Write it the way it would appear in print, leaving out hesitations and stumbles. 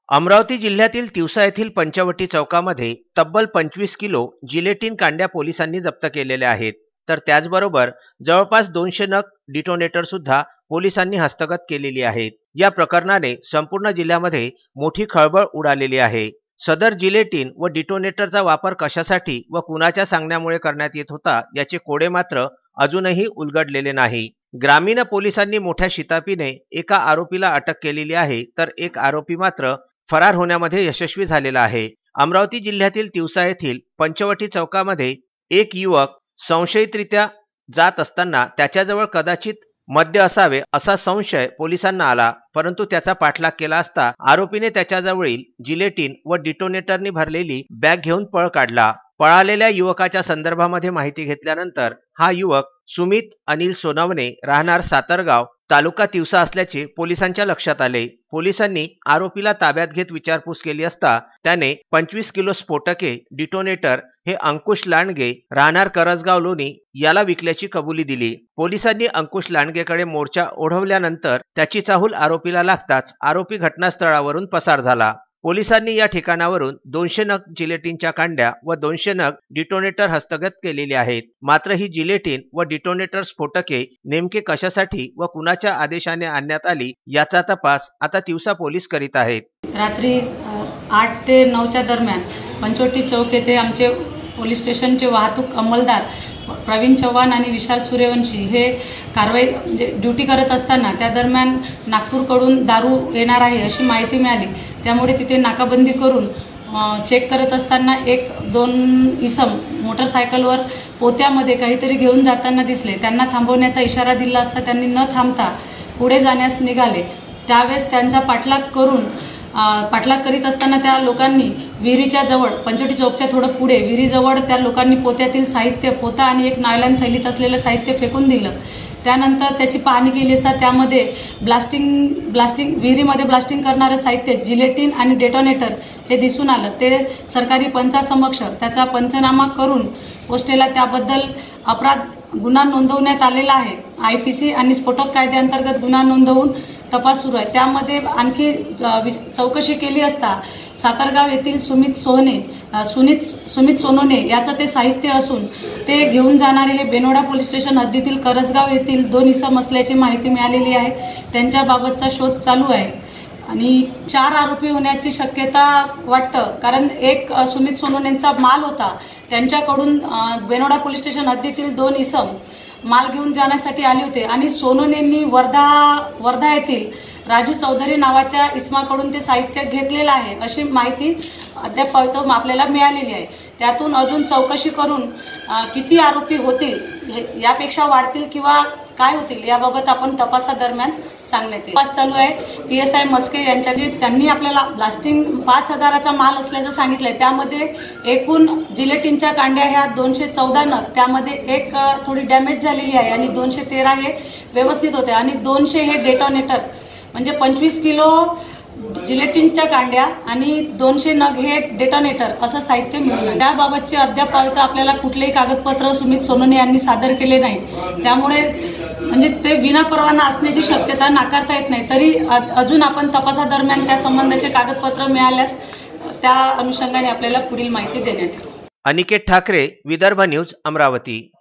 अमरावती जिल्ह्यातील तिवसा येथील पंचवटी चौकामध्ये तब्बल 25 किलो जिलेटिन कांड्या पोलिसांनी जप्त केलेल्या आहेत। तर त्याचबरोबर जवळपास 200 नग डिटोनेटर सुद्धा पोलिसांनी हस्तगत केलेली आहेत। या प्रकरणाने संपूर्ण जिल्ह्यामध्ये मोठी खळबळ उडालेली आहे। सदर जिलेटिन व डिटोनेटरचा वापर कशासाठी व कुणाच्या सांगण्यामुळे करण्यात येत होता याचे कोडे मात्र अजूनही उलगडलेले नाही। ग्रामीण पोलिसांनी मोठ्या शिताफीने एका आरोपीला अटक केलेली आहे, तर एक आरोपी मात्र फरार होण्यामध्ये यशस्वी झालेला आहे। अमरावती जिल्ह्यातील तिवसा येथील पंचवटी चौकामध्ये एक युवक संशयितरित्या जात असताना त्याच्याजवळ कदाचित मद्य असावे असा संशय पोलिसांना आला, परंतु त्याचा पाठलाग केला असता आरोपीने त्याच्याजवळील जिलेटिन व डिटोनेटरनी भरलेली बॅग घेऊन पळ काढला। पळालेल्या युवकाच्या संदर्भामध्ये माहिती घेतल्यानंतर हा युवक सुमित अनिल सोनवणे राहणार सातरगाव तालुका तिवसा असल्याचे पोलिसांच्या लक्षात आले। पोलिसांनी आरोपीला ताब्यात घेत विचारपूस केली असता त्याने 25 किलो स्फोटके डिटोनेटर हे अंकुश लांडगे राहणार करजगाव लोणी याला विकल्याची कबुली दिली। पोलिसांनी अंकुश लांडगेकडे मोर्चा ओढवल्यानंतर त्याची चाहूल आरोपीला लागताच आरोपी घटनास्थळावरून पसार झाला। पोलिसांनी या ठिकाणावरून 200 नग जिलेटिनच्या कांड्या व 200 नग डिटोनेटर हस्तगत केलेले आहेत। मात्र ही जिलेटिन व डिटोनेटर स्फोटके नेमके कशासाठी व कुणाच्या आदेशाने आणण्यात आली याचा तपास आता तिवसा पोलीस करीत आहेत। रात्री 8 ते 9च्या दरम्यान पंचवटी चौक येथे आमचे पोलीस स्टेशनचे वाहतूक अंमलदार प्रवीण चव्हाण आणि विशाल सूर्यवंशी हे कारवाई म्हणजे ड्यूटी करत असताना त्या दरम्यान नागपूरकडून दारू येणार आहे अशी माहिती मिळाली। त्यामुळे तिथे नाकाबंदी करून चेक करत असताना 1-2 इसम मोटरसायकलवर पोत्यामध्ये काहीतरी घेऊन जाताना दिसले। त्यांना थांबवण्याचा इशारा दिला असता त्यांनी न थांबता पुढे जाण्यास निघाले। त्यावेळेस त्यांचा पाठलाग करीत असताना त्या लोकांनी विहिरीच्या जवळ पंचवटी चौकच्या थोडं पुढे विहिरीजवळ त्या लोकांनी पोत्यातील साहित्य पोता आणि एक नायलॉन थैलीत असलेलं साहित्य फेकून दिलं। त्यानंतर त्याची पाहणी केली असता त्यामध्ये ब्लास्टिंग विहिरीमध्ये ब्लास्टिंग करणारे साहित्य जिलेटिन आणि डेटोनेटर हे दिसून आलं। ते सरकारी पंचासमक्ष त्याचा पंचनामा करून पोस्टेला त्याबद्दल अपराध गुन्हा नोंदवण्यात आलेला आहे। IPC आणि स्फोटक कायद्याअंतर्गत गुन्हा नोंदवून तपास सुरू आहे। त्यामध्ये आणखी चौकशी केली असता सातरगाव येथील सुमित सोनवणे याचं ते साहित्य असून ते घेऊन जाणारे हे बेनोडा पोलीस स्टेशन हद्दीतील करजगाव येथील 2 इसम असल्याची माहिती मिळालेली आहे। त्यांच्याबाबतचा शोध चालू आहे आणि 4 आरोपी होण्याची शक्यता वाटतं, कारण एक सुमित सोनवणेंचा माल होता त्यांच्याकडून बेनोडा पोलीस स्टेशन हद्दीतील 2 इसम माल घेऊन जाण्यासाठी आले होते आणि सोनवणेंनी वर्धा येथील राजू चौधरी नावाच्या इसमाकडून ते साहित्य घेतलेलं आहे अशी माहिती अद्याप आपल्याला मिळालेली आहे। त्यातून अजून चौकशी करून किती आरोपी होतील यापेक्षा वाढतील किंवा काय होतील याबाबत आपण तपासादरम्यान सांगण्यात येईल। तपास चालू आहे। PSI मस्के यांच्याकडे त्यांनी आपल्याला ब्लास्टिंग 5000चा माल असल्याचं सांगितलंय। त्यामध्ये एकूण जिलेटिनच्या कांड्या ह्या 214 नग, त्यामध्ये एक थोडी डॅमेज झालेली आहे आणि 213 हे व्यवस्थित होते आणि 200 हे डेटोनेटर म्हणजे 25 किलो जिलेटिनच्या कांड्या आणि 200 नग हे डेटोनेटर असं साहित्य मिळालं। त्याबाबतचे अद्याप आपल्याला कुठलेही कागदपत्र सुमित सोनवणे यांनी सादर केले नाही, त्यामुळे म्हणजे ते विनापरवाना असण्याची शक्यता नाकारता येत नाही। तरी अजून आपण तपासादरम्यान त्या संबंधाचे कागदपत्र मिळाल्यास त्या अनुषंगाने आपल्याला पुढील माहिती देण्यात येईल। अनिकेत ठाकरे, विदर्भ न्यूज, अमरावती।